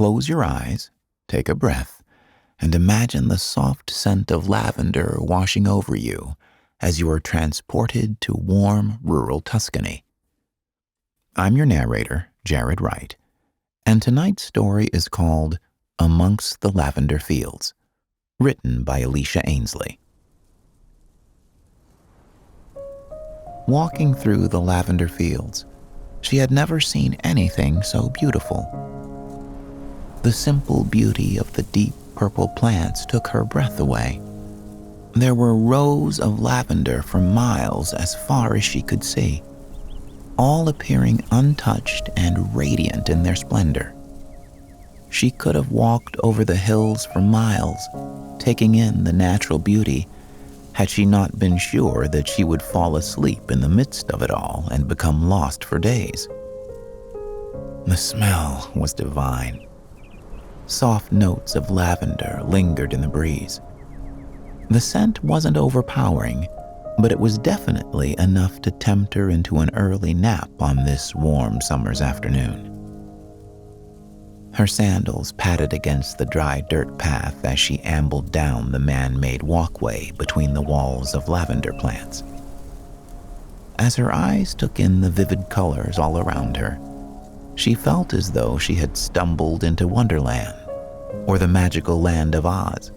close your eyes, take a breath, and imagine the soft scent of lavender washing over you as you are transported to warm rural Tuscany. I'm your narrator, Jared Wright, and tonight's story is called Amongst the Lavender Fields, written by Alicia Ainsley. Walking through the lavender fields, she had never seen anything so beautiful. The simple beauty of the deep purple plants took her breath away. There were rows of lavender for miles as far as she could see, all appearing untouched and radiant in their splendor. She could have walked over the hills for miles, taking in the natural beauty, had she not been sure that she would fall asleep in the midst of it all and become lost for days. The smell was divine. Soft notes of lavender lingered in the breeze. The scent wasn't overpowering, but it was definitely enough to tempt her into an early nap on this warm summer's afternoon. Her sandals patted against the dry dirt path as she ambled down the man-made walkway between the walls of lavender plants. As her eyes took in the vivid colors all around her, she felt as though she had stumbled into Wonderland or the magical land of Oz.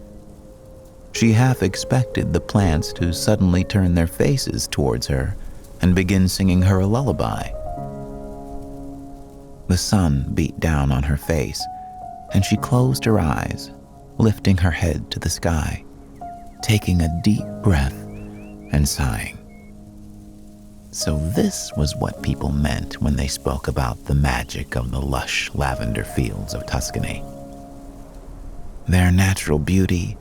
She half expected the plants to suddenly turn their faces towards her and begin singing her a lullaby. The sun beat down on her face, and she closed her eyes, lifting her head to the sky, taking a deep breath and sighing. So this was what people meant when they spoke about the magic of the lush lavender fields of Tuscany. Their natural beauty,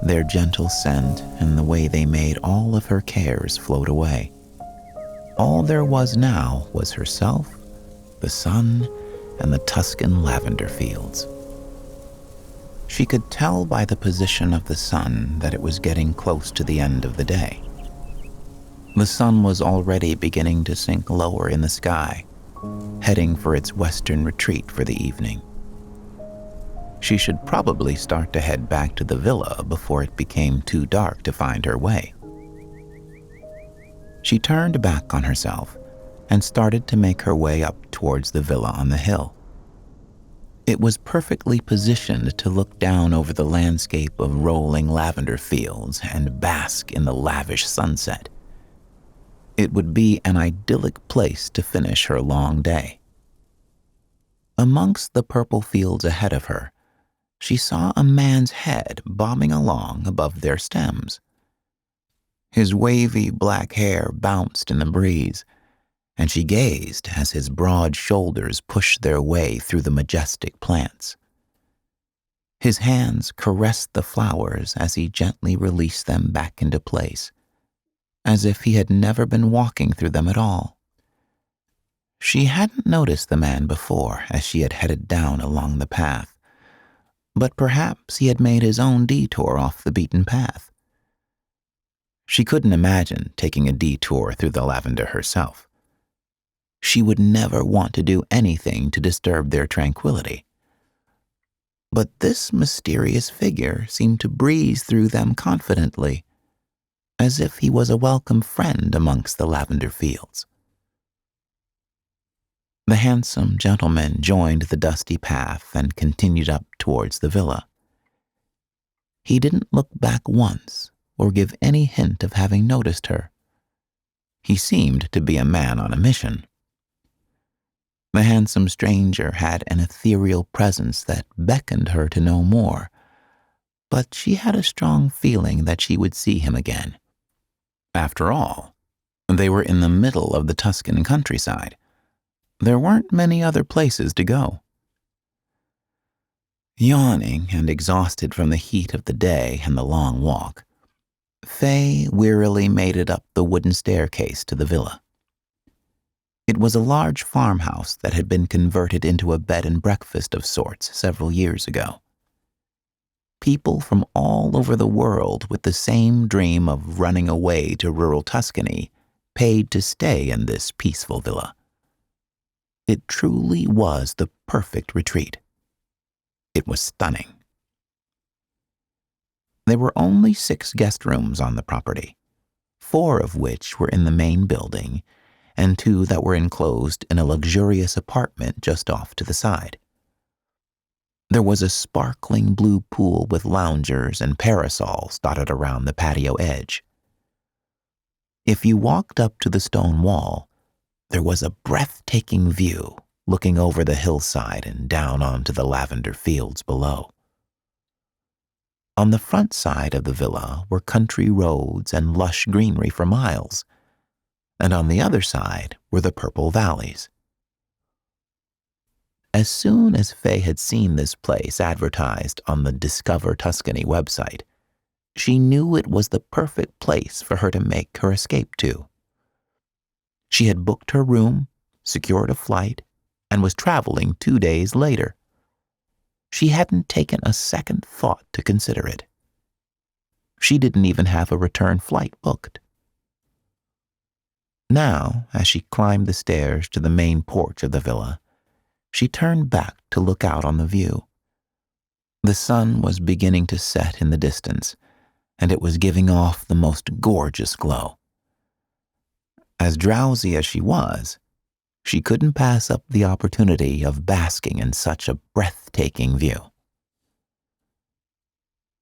their gentle scent, and the way they made all of her cares float away. All there was now was herself, the sun, and the Tuscan lavender fields. She could tell by the position of the sun that it was getting close to the end of the day. The sun was already beginning to sink lower in the sky, heading for its western retreat for the evening. She should probably start to head back to the villa before it became too dark to find her way. She turned back on herself and started to make her way up towards the villa on the hill. It was perfectly positioned to look down over the landscape of rolling lavender fields and bask in the lavish sunset. It would be an idyllic place to finish her long day. Amongst the purple fields ahead of her, she saw a man's head bobbing along above their stems. His wavy black hair bounced in the breeze, and she gazed as his broad shoulders pushed their way through the majestic plants. His hands caressed the flowers as he gently released them back into place, as if he had never been walking through them at all. She hadn't noticed the man before as she had headed down along the path, but perhaps he had made his own detour off the beaten path. She couldn't imagine taking a detour through the lavender herself. She would never want to do anything to disturb their tranquility. But this mysterious figure seemed to breeze through them confidently, as if he was a welcome friend amongst the lavender fields. The handsome gentleman joined the dusty path and continued up towards the villa. He didn't look back once or give any hint of having noticed her. He seemed to be a man on a mission. The handsome stranger had an ethereal presence that beckoned her to know more, but she had a strong feeling that she would see him again. After all, they were in the middle of the Tuscan countryside. There weren't many other places to go. Yawning and exhausted from the heat of the day and the long walk, Faye wearily made it up the wooden staircase to the villa. It was a large farmhouse that had been converted into a bed and breakfast of sorts several years ago. People from all over the world with the same dream of running away to rural Tuscany paid to stay in this peaceful villa. It truly was the perfect retreat. It was stunning. There were only 6 guest rooms on the property, 4 of which were in the main building, and 2 that were enclosed in a luxurious apartment just off to the side. There was a sparkling blue pool with loungers and parasols dotted around the patio edge. If you walked up to the stone wall, there was a breathtaking view looking over the hillside and down onto the lavender fields below. On the front side of the villa were country roads and lush greenery for miles, and on the other side were the purple valleys. As soon as Faye had seen this place advertised on the Discover Tuscany website, she knew it was the perfect place for her to make her escape to. She had booked her room, secured a flight, and was traveling 2 days later. She hadn't taken a second thought to consider it. She didn't even have a return flight booked. Now, as she climbed the stairs to the main porch of the villa, she turned back to look out on the view. The sun was beginning to set in the distance, and it was giving off the most gorgeous glow. As drowsy as she was, she couldn't pass up the opportunity of basking in such a breathtaking view.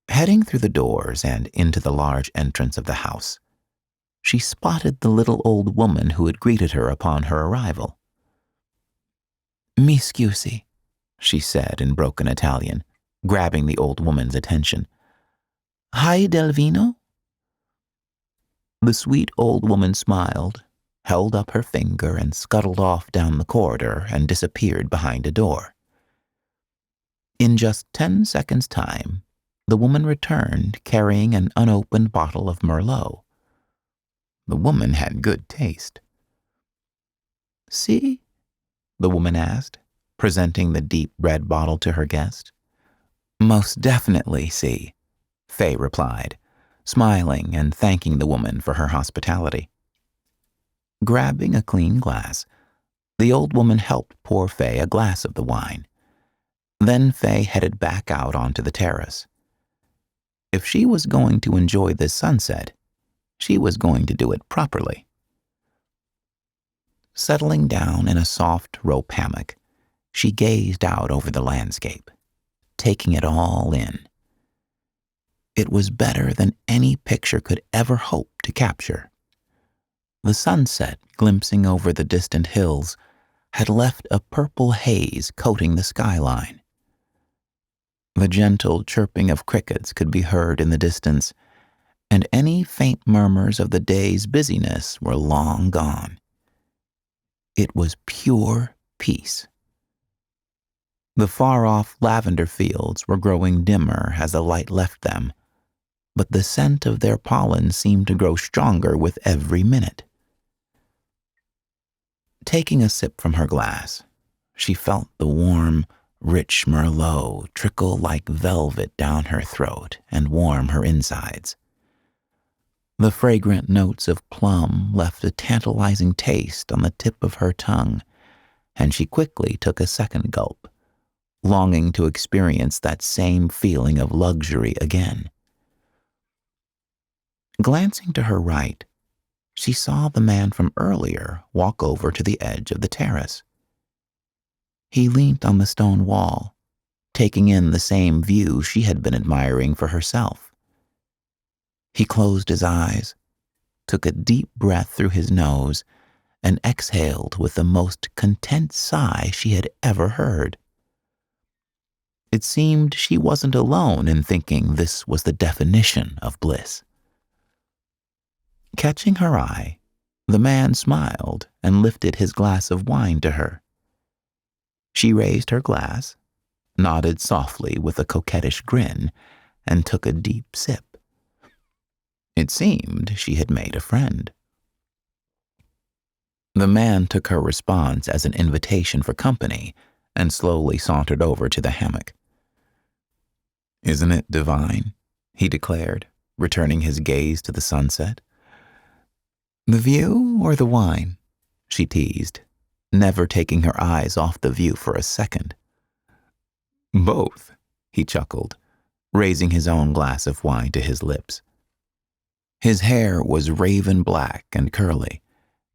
Heading through the doors and into the large entrance of the house, she spotted the little old woman who had greeted her upon her arrival. "Mi scusi," she said in broken Italian, grabbing the old woman's attention. "Hai del vino?" The sweet old woman smiled, held up her finger, and scuttled off down the corridor and disappeared behind a door. In just 10 seconds' time, the woman returned carrying an unopened bottle of Merlot. The woman had good taste. "See?" the woman asked, presenting the deep red bottle to her guest. "Most definitely see," Faye replied, smiling and thanking the woman for her hospitality. Grabbing a clean glass, the old woman helped pour Faye a glass of the wine. Then Faye headed back out onto the terrace. If she was going to enjoy this sunset, she was going to do it properly. Settling down in a soft rope hammock, she gazed out over the landscape, taking it all in. It was better than any picture could ever hope to capture. The sunset, glimpsing over the distant hills, had left a purple haze coating the skyline. The gentle chirping of crickets could be heard in the distance, and any faint murmurs of the day's busyness were long gone. It was pure peace. The far-off lavender fields were growing dimmer as the light left them, but the scent of their pollen seemed to grow stronger with every minute. Taking a sip from her glass, she felt the warm, rich Merlot trickle like velvet down her throat and warm her insides. The fragrant notes of plum left a tantalizing taste on the tip of her tongue, and she quickly took a second gulp, longing to experience that same feeling of luxury again. Glancing to her right, she saw the man from earlier walk over to the edge of the terrace. He leaned on the stone wall, taking in the same view she had been admiring for herself. He closed his eyes, took a deep breath through his nose, and exhaled with the most content sigh she had ever heard. It seemed she wasn't alone in thinking this was the definition of bliss. Catching her eye, the man smiled and lifted his glass of wine to her. She raised her glass, nodded softly with a coquettish grin, and took a deep sip. It seemed she had made a friend. The man took her response as an invitation for company and slowly sauntered over to the hammock. "Isn't it divine?" he declared, returning his gaze to the sunset. "The view or the wine?" she teased, never taking her eyes off the view for a second. "Both," he chuckled, raising his own glass of wine to his lips. His hair was raven black and curly,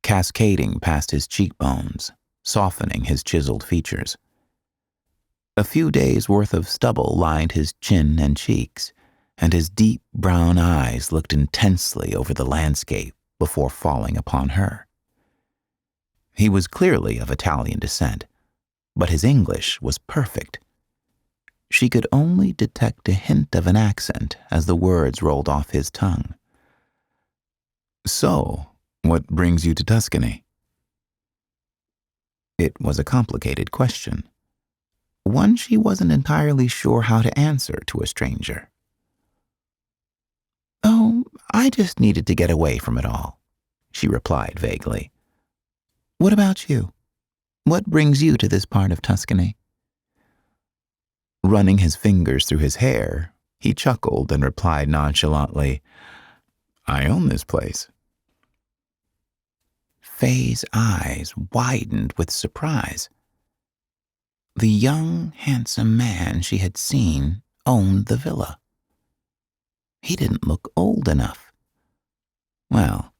cascading past his cheekbones, softening his chiseled features. A few days' worth of stubble lined his chin and cheeks, and his deep brown eyes looked intensely over the landscape before falling upon her. He was clearly of Italian descent, but his English was perfect. She could only detect a hint of an accent as the words rolled off his tongue. "So, what brings you to Tuscany?" It was a complicated question, one she wasn't entirely sure how to answer to a stranger. "Oh, I just needed to get away from it all," she replied vaguely. "What about you? What brings you to this part of Tuscany?" Running his fingers through his hair, he chuckled and replied nonchalantly, "I own this place." Faye's eyes widened with surprise. The young, handsome man she had seen owned the villa. He didn't look old enough. Well,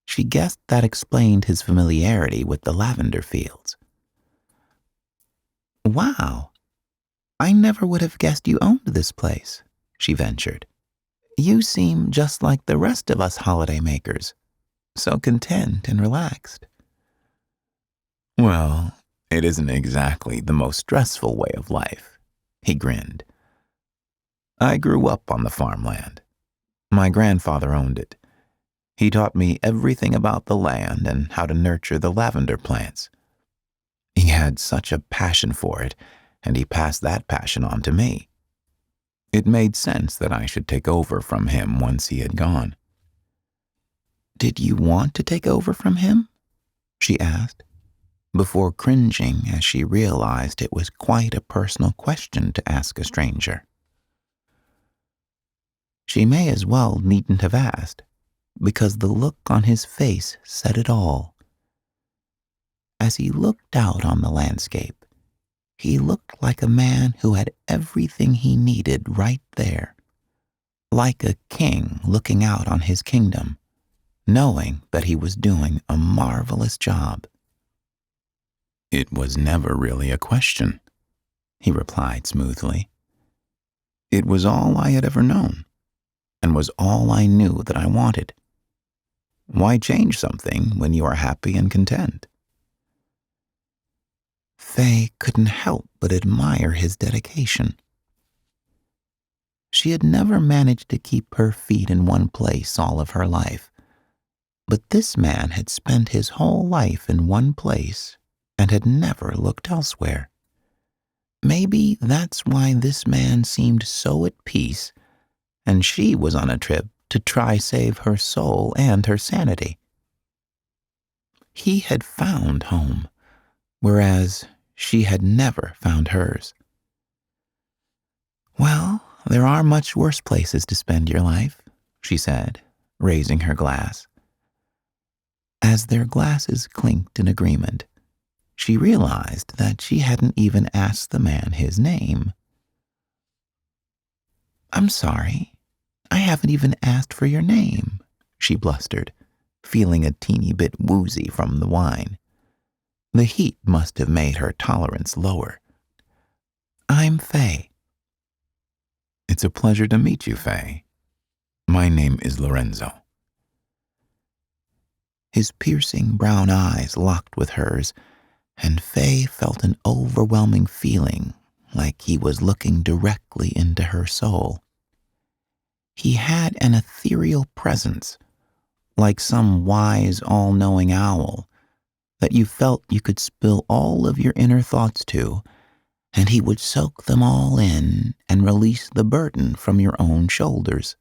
she guessed that explained his familiarity with the lavender fields. "Wow, I never would have guessed you owned this place," she ventured. "You seem just like the rest of us holiday makers, so content and relaxed." "Well, it isn't exactly the most stressful way of life," he grinned. "I grew up on the farmland. My grandfather owned it. He taught me everything about the land and how to nurture the lavender plants. He had such a passion for it, and he passed that passion on to me. It made sense that I should take over from him once he had gone." "Did you want to take over from him?" she asked, before cringing as she realized it was quite a personal question to ask a stranger. She may as well needn't have asked, because the look on his face said it all. As he looked out on the landscape, he looked like a man who had everything he needed right there, like a king looking out on his kingdom, knowing that he was doing a marvelous job. "It was never really a question," he replied smoothly. "It was all I had ever known, and was all I knew that I wanted. Why change something when you are happy and content?" Faye couldn't help but admire his dedication. She had never managed to keep her feet in one place all of her life, but this man had spent his whole life in one place and had never looked elsewhere. Maybe that's why this man seemed so at peace, and she was on a trip to try save her soul and her sanity. He had found home, whereas she had never found hers. "Well, there are much worse places to spend your life," she said, raising her glass. As their glasses clinked in agreement, she realized that she hadn't even asked the man his name. "I'm sorry, I haven't even asked for your name," she blustered, feeling a teeny bit woozy from the wine. The heat must have made her tolerance lower. "I'm Faye." "It's a pleasure to meet you, Faye. My name is Lorenzo." His piercing brown eyes locked with hers, and Faye felt an overwhelming feeling like he was looking directly into her soul. He had an ethereal presence, like some wise, all-knowing owl, that you felt you could spill all of your inner thoughts to, and he would soak them all in and release the burden from your own shoulders.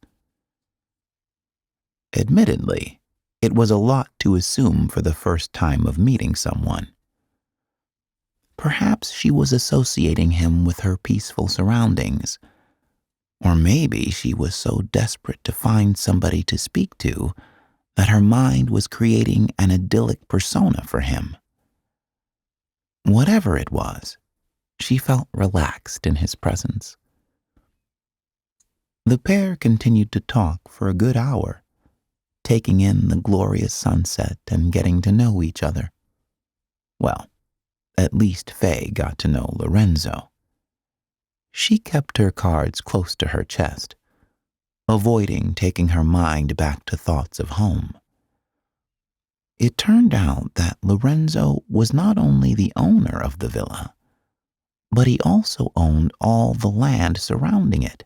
Admittedly, it was a lot to assume for the first time of meeting someone. Perhaps she was associating him with her peaceful surroundings, or maybe she was so desperate to find somebody to speak to that her mind was creating an idyllic persona for him. Whatever it was, she felt relaxed in his presence, The pair continued to talk for a good hour, taking in the glorious sunset and getting to know each other. Well, at least Faye got to know Lorenzo. She kept her cards close to her chest, avoiding taking her mind back to thoughts of home. It turned out that Lorenzo was not only the owner of the villa, but he also owned all the land surrounding it.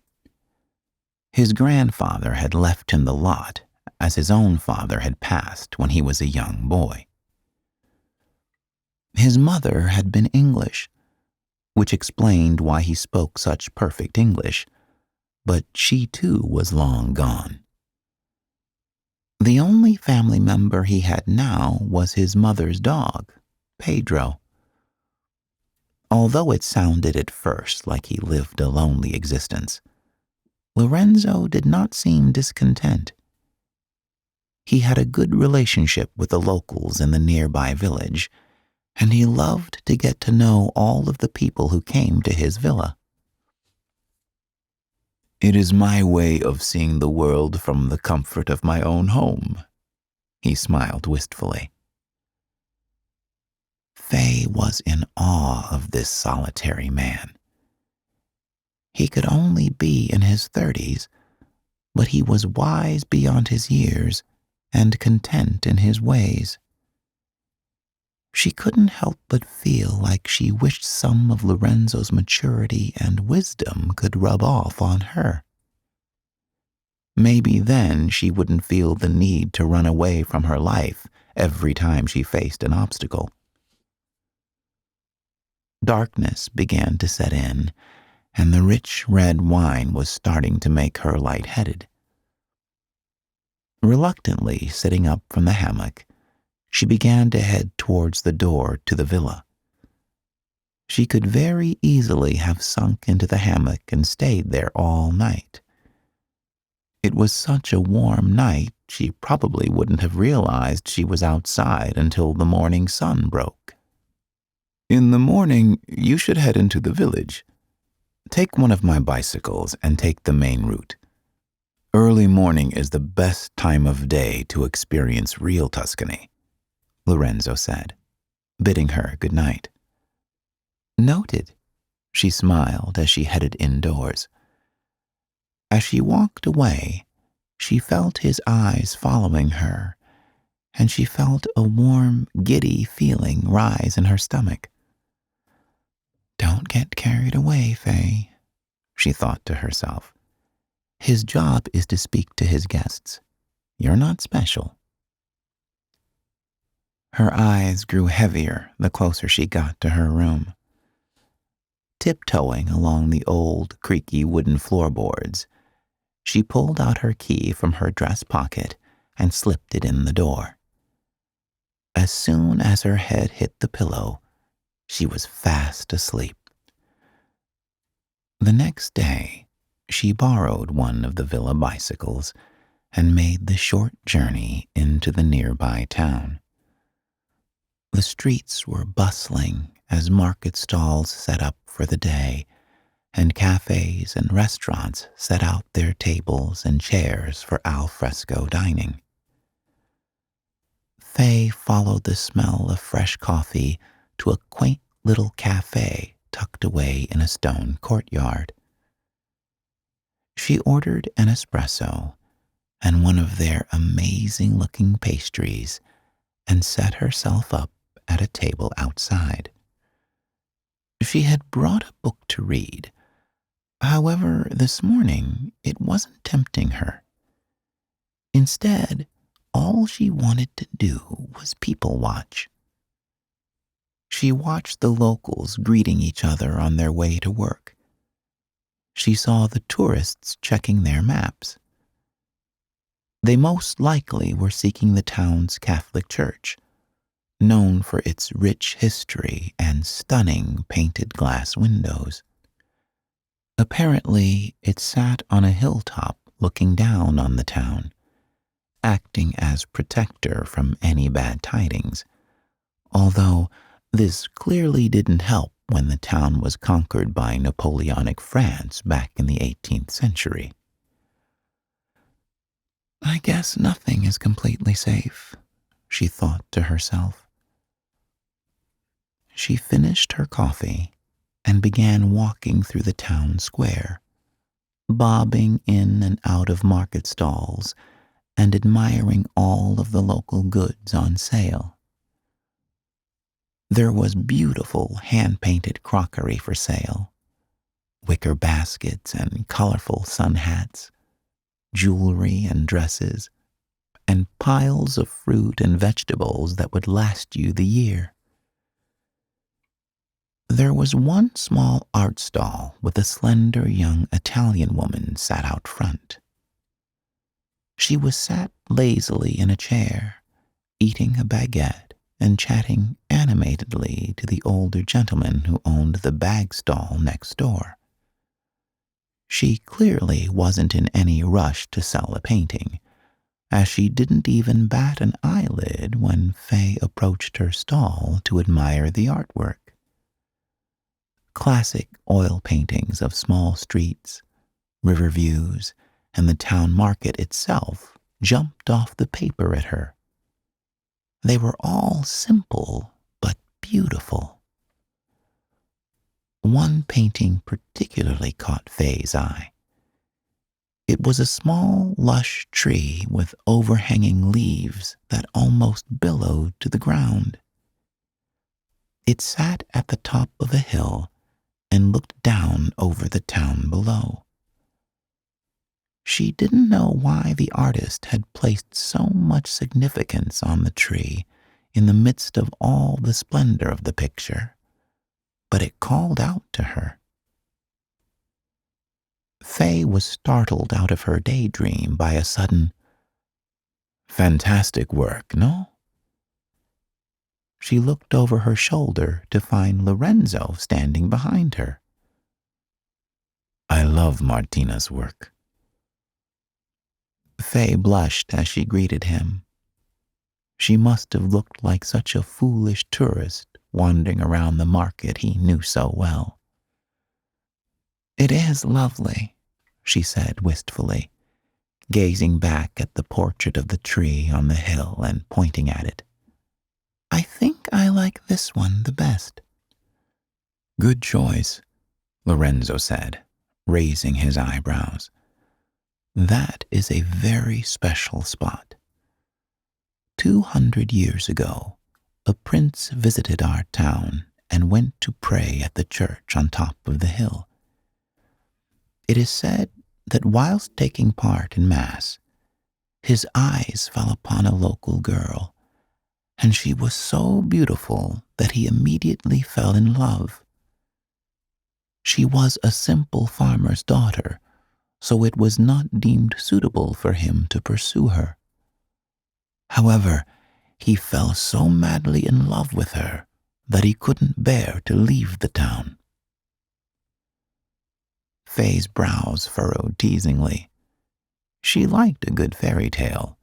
His grandfather had left him the lot, as his own father had passed when he was a young boy. His mother had been English, which explained why he spoke such perfect English, but she too was long gone. The only family member he had now was his mother's dog, Pedro. Although it sounded at first like he lived a lonely existence, Lorenzo did not seem discontent. He had a good relationship with the locals in the nearby village, and he loved to get to know all of the people who came to his villa. "It is my way of seeing the world from the comfort of my own home," he smiled wistfully. Faye was in awe of this solitary man. He could only be in his 30s, but he was wise beyond his years and content in his ways. She couldn't help but feel like she wished some of Lorenzo's maturity and wisdom could rub off on her. Maybe then she wouldn't feel the need to run away from her life every time she faced an obstacle. Darkness began to set in, and the rich red wine was starting to make her lightheaded. Reluctantly sitting up from the hammock, she began to head towards the door to the villa. She could very easily have sunk into the hammock and stayed there all night. It was such a warm night, she probably wouldn't have realized she was outside until the morning sun broke. "In the morning, you should head into the village. Take one of my bicycles and take the main route. Early morning is the best time of day to experience real Tuscany," Lorenzo said, bidding her good night. "Noted," she smiled as she headed indoors. As she walked away, she felt his eyes following her, and she felt a warm, giddy feeling rise in her stomach. "Don't get carried away, Faye," she thought to herself. "His job is to speak to his guests. You're not special." Her eyes grew heavier the closer she got to her room. Tiptoeing along the old, creaky wooden floorboards, she pulled out her key from her dress pocket and slipped it in the door. As soon as her head hit the pillow, she was fast asleep. The next day, she borrowed one of the villa bicycles and made the short journey into the nearby town. The streets were bustling as market stalls set up for the day, and cafes and restaurants set out their tables and chairs for al fresco dining. Faye followed the smell of fresh coffee to a quaint little cafe tucked away in a stone courtyard. She ordered an espresso and one of their amazing-looking pastries and set herself up at a table outside. She had brought a book to read. However, this morning it wasn't tempting her. Instead, all she wanted to do was people watch. She watched the locals greeting each other on their way to work. She saw the tourists checking their maps. They most likely were seeking the town's Catholic church, known for its rich history and stunning painted glass windows. Apparently, it sat on a hilltop looking down on the town, acting as protector from any bad tidings, although this clearly didn't help when the town was conquered by Napoleonic France back in the 18th century. I guess nothing is completely safe, she thought to herself. She finished her coffee and began walking through the town square, bobbing in and out of market stalls and admiring all of the local goods on sale. There was beautiful hand-painted crockery for sale, wicker baskets and colorful sun hats, jewelry and dresses, and piles of fruit and vegetables that would last you the year. There was one small art stall with a slender young Italian woman sat out front. She was sat lazily in a chair, eating a baguette and chatting animatedly to the older gentleman who owned the bag stall next door. She clearly wasn't in any rush to sell a painting, as she didn't even bat an eyelid when Faye approached her stall to admire the artwork. Classic oil paintings of small streets, river views, and the town market itself jumped off the paper at her. They were all simple but beautiful. One painting particularly caught Faye's eye. It was a small, lush tree with overhanging leaves that almost billowed to the ground. It sat at the top of a hill and looked down over the town below. She didn't know why the artist had placed so much significance on the tree in the midst of all the splendor of the picture, but it called out to her. Faye was startled out of her daydream by a sudden, "Fantastic work, no?" She looked over her shoulder to find Lorenzo standing behind her. "I love Martina's work." Faye blushed as she greeted him. She must have looked like such a foolish tourist wandering around the market he knew so well. "It is lovely," she said wistfully, gazing back at the portrait of the tree on the hill and pointing at it. "I think I like this one the best." "Good choice," Lorenzo said, raising his eyebrows. "That is a very special spot. 200 years ago, a prince visited our town and went to pray at the church on top of the hill. It is said that whilst taking part in Mass, his eyes fell upon a local girl, and she was so beautiful that he immediately fell in love. She was a simple farmer's daughter, so it was not deemed suitable for him to pursue her. However, he fell so madly in love with her that he couldn't bear to leave the town." Faye's brows furrowed teasingly. She liked a good fairy tale,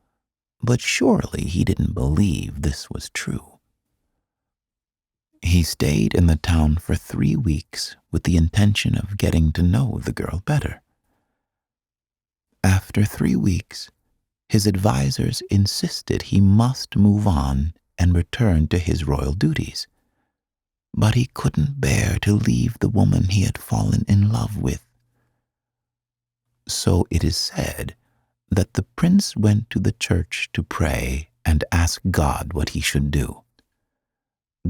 but surely he didn't believe this was true. "He stayed in the town for 3 weeks with the intention of getting to know the girl better. After 3 weeks, his advisors insisted he must move on and return to his royal duties, but he couldn't bear to leave the woman he had fallen in love with. So it is said that the prince went to the church to pray and ask God what he should do.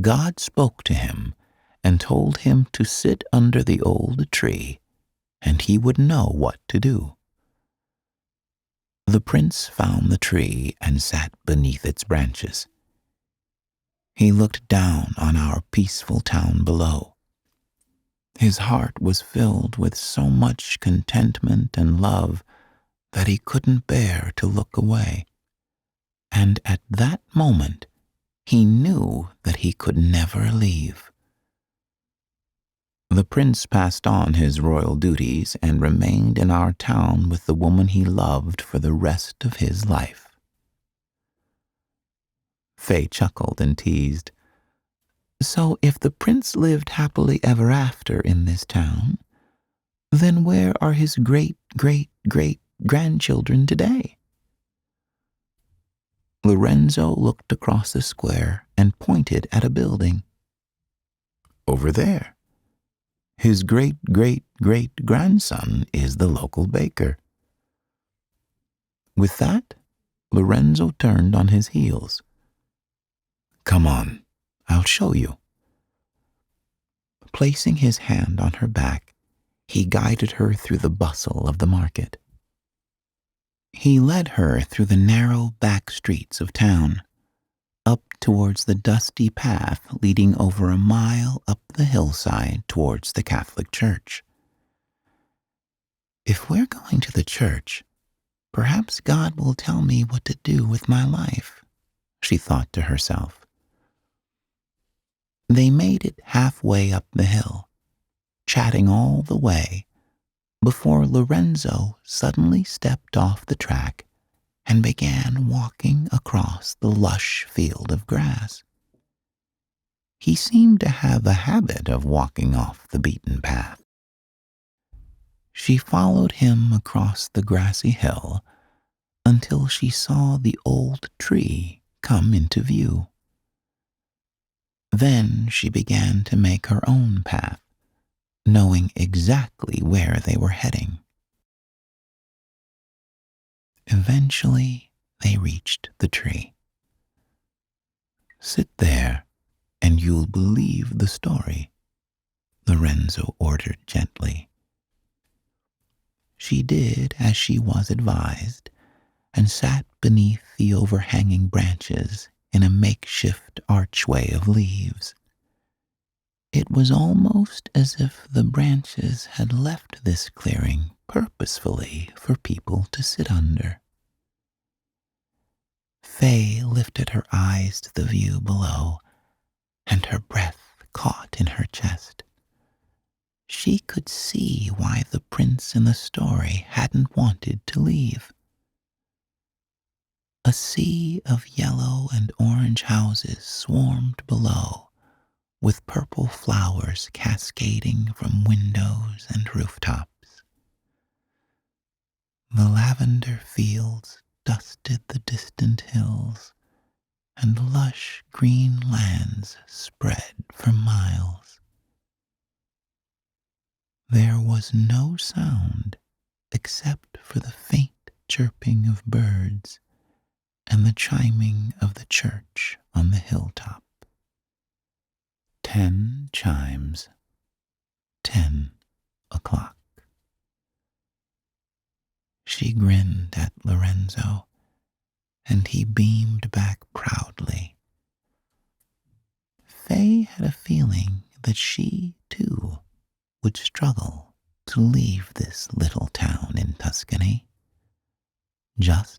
God spoke to him and told him to sit under the old tree, and he would know what to do. The prince found the tree and sat beneath its branches. He looked down on our peaceful town below. His heart was filled with so much contentment and love that he couldn't bear to look away. And at that moment, he knew that he could never leave. The prince passed on his royal duties and remained in our town with the woman he loved for the rest of his life." Faye chuckled and teased, "So if the prince lived happily ever after in this town, then where are his great-great-great-grandchildren today?" Lorenzo looked across the square and pointed at a building. Over there. His great-great-great-grandson is the local baker. With that, Lorenzo turned on his heels. Come on, I'll show you. Placing his hand on her back, he guided her through the bustle of the market. He led her through the narrow back streets of town, up towards the dusty path leading over a mile up the hillside towards the Catholic Church. If we're going to the church, perhaps God will tell me what to do with my life, she thought to herself. They made it halfway up the hill, chatting all the way, before Lorenzo suddenly stepped off the track and began walking across the lush field of grass. He seemed to have a habit of walking off the beaten path. She followed him across the grassy hill until she saw the old tree come into view. Then she began to make her own path, knowing exactly where they were heading. Eventually, they reached the tree. Sit there, and you'll believe the story, Lorenzo ordered gently. She did as she was advised, and sat beneath the overhanging branches in a makeshift archway of leaves. It was almost as if the branches had left this clearing purposefully for people to sit under. Faye lifted her eyes to the view below, and her breath caught in her chest. She could see why the prince in the story hadn't wanted to leave. A sea of yellow and orange houses swarmed below, with purple flowers cascading from windows and rooftops. The lavender fields dusted the distant hills, and lush green lands spread for miles. There was no sound except for the faint chirping of birds and the chiming of the church on the hilltop. 10 chimes, 10 o'clock. She grinned at Lorenzo, and he beamed back proudly. Faye had a feeling that she, too, would struggle to leave this little town in Tuscany, just